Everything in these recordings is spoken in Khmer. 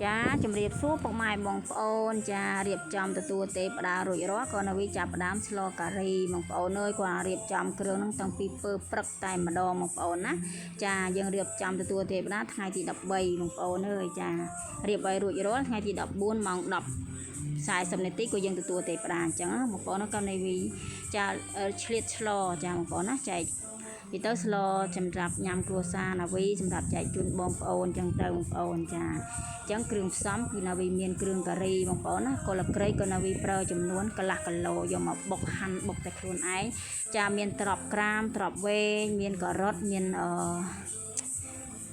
ចាជំរាបសួរពុកម៉ែបងប្អូនចារៀបចំទទួលទេផ្ដារួចរាល់ក៏នៅវាចាប់ផ្ដើមស្លការីបងប្អូនអើយគាត់រៀបចំគ្រឿងហ្នឹងតាំងពីពើព្រឹកតែម្ដងបងប្អូនណាចាយើងរៀបចំទទួលទេផ្ដាថ្ងៃទី13បងប្អូនអើយចារៀបឲ្យរួចរាល់ថ្ងៃទី14ម៉ោង10:40នាទីក៏យើងទទួលទេផ្ដាអញ្ចឹងបងប្អូនក៏នៅវាចាឆ្លៀតឆ្លចាបងប្អូនណាចែកពីទៅស្លសម្រាប់ញ៉ាំគ្រួសារណាវីសម្រាប់ចែកជូនបងប្អូនចឹងទៅបងប្អូនចាចឹងគ្រឿងផ្សំគឺណាវីមានគ្រឿងការីបងប្អូនណាកុលក្រៃក៏ណាវីប្រើចំនួនកន្លះគីឡូយកមកបុកហាន់បុកតែខ្លួនឯងចាមានត្រប់ក្រាមត្រប់វែងមានការ៉ុតមាន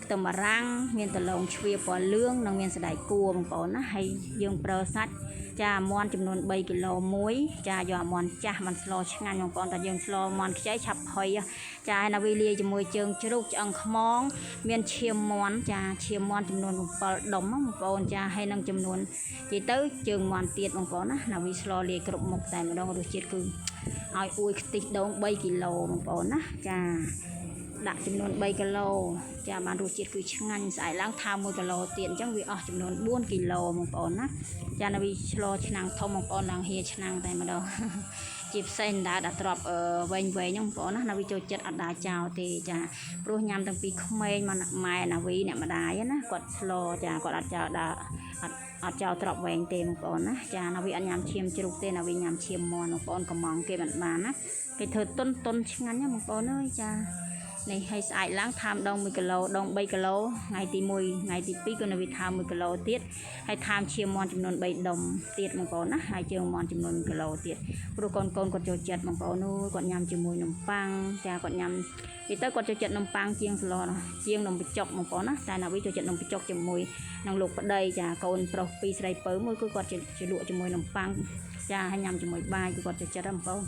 ខ្ទឹមបារាំងមានដលងជ្វាពណ៌លឿងនិងមានសណ្តែកគួរបងប្អូនណាហើយយើងប្រើសាច់ចាមាន់ចំនួន3គីឡូមួយចាយកមាន់ចាស់មិនស្លឆ្ងាញ់បងប្អូនតែយើងស្លមាន់ខ្ចីឆាប់ផុយចាហើយណាវីលាយជាមួយជើងជ្រូកឆ្អឹងខ្មងមានឈាមមាន់ចាឈាមមាន់ចំនួន7ដុំបងប្អូនចាហើយនឹងចំនួននិយាយទៅជើងមាន់ទៀតបងប្អូនណាវីស្លលាយគ្រប់មុខតែម្ដងរសជាតិគឺឲ្យអួយខ្ទិះដូង3គីឡូបងប្អូនណាចាដាក់ចំនួន3គីឡូចាបានរសជាតិគឺឆ្ងាញ់ស្អែកឡើងថើម1គីឡូទៀតអញ្ចឹងវាអស់ចំនួន4គីឡូបងប្អូនណាចាណាវីឆ្លឆ្នាំងធំបងប្អូនឡើងហៀឆ្នាំងតែម្ដងជាផ្សេងដែរដាក់ទ្របវែងហ្នឹងបងប្អូនណាវីចូលចិត្តអត់ដាចោលទេចាព្រោះញ៉ាំតាំងពីក្មេងមកម៉ែណាវីអ្នកម្ដាយណាគាត់ស្លចាគាត់អត់ចោលដាក់អត់ចោលទ្របវែងទេបងប្អូនណាចាណាវីអត់ញ៉ាំឈាមជ្រូកទេណាវីញ៉ាំឈាមមាន់បងប្អូនកំងគេមិនបានណាគេធ្វើតុនឆ្ងាញ់ណាបងប្អូនអើយចានេះឲ្យស្អែកឡើងថើមដង1គីឡូដង3គីឡូថ្ងៃទី1ថ្ងៃទី2ក៏នៅវាថើម1គីឡូទៀតហើយថើមឈាមមាន់ចំនួន3ដុំទៀតបងប្អូនណាហើយជើងមាន់ចំនួន1គីឡូទៀតព្រោះកូនគាត់ចូលចិត្តបងប្អូននោះគាត់ញ៉ាំជាមួយនំប៉័ងចាគាត់ញ៉ាំនិយាយទៅគាត់ចូលចិត្តនំប៉័ងជាងស្លជាងនំបញ្ចុកបងប្អូនណាតែណាវីចូលចិត្តនំបញ្ចុកជាមួយនឹងលោកប្តីចាកូនប្រុសពីរស្រីពៅមួយគឺគាត់ជាលក់ជាមួយនំប៉័ងចាហើយញ៉ាំជាមួយបាយគឺគាត់ចូលចិត្តបងប្អូន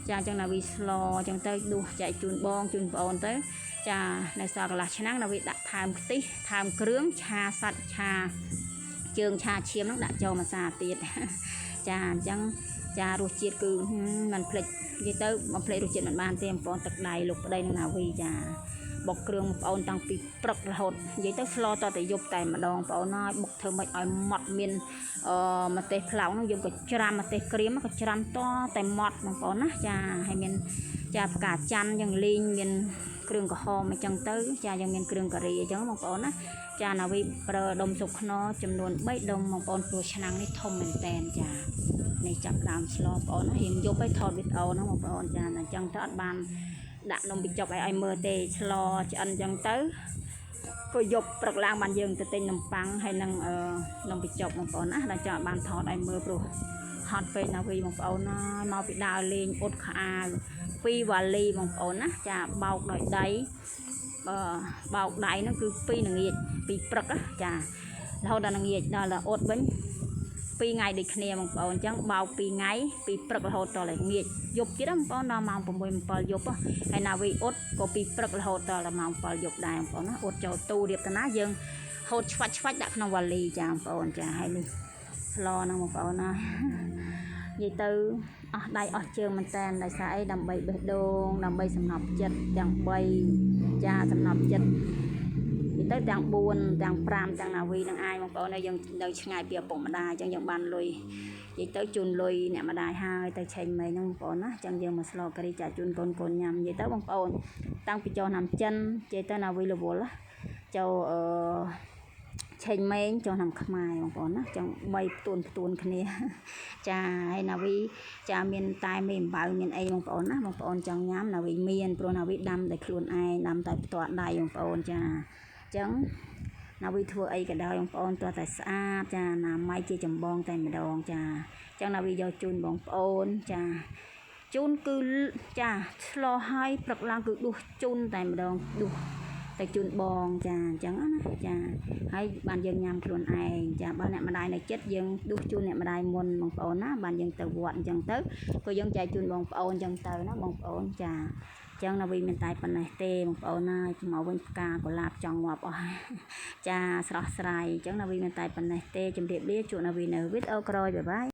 ចាអញ្ចឹងណាវីស្លអញ្ចឹងទៅដួសចែកជូនបងជូនបងប្អូនទៅចានៅសល់កន្លះឆ្នាំងណាវីដាក់ថើមខ្ទិះថើមគ្រឿងឆាសាច់ឆាជើងឆាឈាមហ្នឹងដាក់ចូលម្សៅទៀតចាអញ្ចឹងចារសជាតិគឺមិនភ្លេចនិយាយទៅមិនភ្លេចរសជាតិមិនបានទេបងប្អូនទឹកដៃលោកប្តីនឹងណាវីចាបុកគ្រឿងបងប្អូនតាំងពីព្រឹករហូតនិយាយទៅស្លតតែយប់តែម្ដងបងប្អូនហើយបុកធ្វើម៉េចឲ្យម៉ត់មានម្ទេសផ្លោកហ្នឹងយើងក៏ច្រាំម្ទេសក្រៀមក៏ច្រាំតតែម៉ត់បងប្អូនណាចាហើយមានចាផ្កាច័ន្ទយើងលីងមានគ្រឿងក្រហមអញ្ចឹងទៅចាយើងមានគ្រឿងការីអញ្ចឹងបងប្អូនណាចាណាវីប្រើដុំស៊ុបខ្នុរចំនួន3ដុំបងប្អូនព្រោះឆ្នាំងនេះធំមែនតែនចានេះចាប់ដើមស្លបងប្អូនរៀងយប់ឲ្យថតវីដេអូហ្នឹងបងប្អូនចាអញ្ចឹងទៅអត់បានដាក់នំបញ្ចុកឲ្យមើលទេស្លឆ្អិនអញ្ចឹងទៅក៏យប់ព្រឹកឡើងបានយើងទៅទិញនំប៉័ងហើយនឹងនំបញ្ចុកបងប្អូនណាដល់ចង់បានថតឲ្យមើលព្រោះហត់ពេកណាវីបងប្អូនណាមកពីដើរលេងអ៊ុតខោអាវ2វ៉ាលីបងប្អូនណាចាបោកដោយដៃបោកដៃហ្នឹងគឺ2ល្ងាច2ព្រឹកចារហូតដល់ល្ងាចដល់អ៊ុតវិញ2ថ្ងៃដូចគ្នាបងប្អូនអញ្ចឹងបោក2ថ្ងៃ2ព្រឹករហូតដល់ល្ងាចយប់ទៀតបងប្អូនដល់ម៉ោង6 7យប់ហើយណាវីអ៊ុតក៏2ព្រឹករហូតដល់ម៉ោង7យប់ដែរបងប្អូនណាអ៊ុតចូលទូរៀបតាណាយើងហូតឆ្វាច់ដាក់ក្នុងវ៉ាលីចាបងប្អូនចាហើយនេះស្លហ្នឹងបងប្អូនណានិយាយទៅអស់ដៃអស់ជើងមែនតើដោយសារអីដើម្បីបេះដូងដើម្បីសំណប់ចិត្តទាំង3ចាសំណប់ចិត្តនិយាយទៅទាំង4ទាំង5ទាំងណាវីនឹងអាយបងប្អូនយើងនៅឆ្ងាយពីឪពុកម្ដាយអញ្ចឹងយើងបានលុយនិយាយទៅជូនលុយអ្នកម្ដាយហើយទៅឆេញមេហ្នឹងបងប្អូនណាអញ្ចឹងយើងមកស្លការីចាជូនកូនញ៉ាំនិយាយទៅបងប្អូនតាំងពីចូលឆ្នាំចិននិយាយទៅណាវីរវល់ចូលឆេញម៉េងចូលឆ្នាំខ្មែរបងប្អូនណាចឹង3ផ្ទួនគ្នាចាហើយណាវីចាមានតែមេអំបៅមានអីបងប្អូនណាបងប្អូនចង់ញ៉ាំណាវីមានព្រោះណាវីដាំតែខ្លួនឯងដាំតែផ្ទាល់ដៃបងប្អូនចាចឹងណាវីធ្វើអីក៏ដោយបងប្អូនទោះតែស្អាតចាណាម៉ៃជាចម្បងតែម្ដងចាចឹងណាវីយកជូនបងប្អូនចាជូនគឺចាឆ្លោះឲ្យព្រឹកឡើងគឺដួសជូនតែម្ដងដួសតែជូនបងចាអញ្ចឹងណាចាហើយបានយើងញ៉ាំខ្លួនឯងចាបើអ្នកម្ដាយនៅចិត្តយើងដួសជូនអ្នកម្ដាយមុនបងប្អូនណាបានយើងទៅវត្តអញ្ចឹងទៅក៏យើងចែកជូនបងប្អូនអញ្ចឹងទៅណាបងប្អូនចាអញ្ចឹងណាវីមានតែប៉ុណ្ណេះទេបងប្អូនណាមកវិញផ្កាកុលាបចង់ងាប់អស់ចាស្រស់ស្រាយអញ្ចឹងណាវីមានតែប៉ុណ្ណេះទេជម្រាបលាជួបណាវីនៅវីដេអូក្រោយបាយបាយ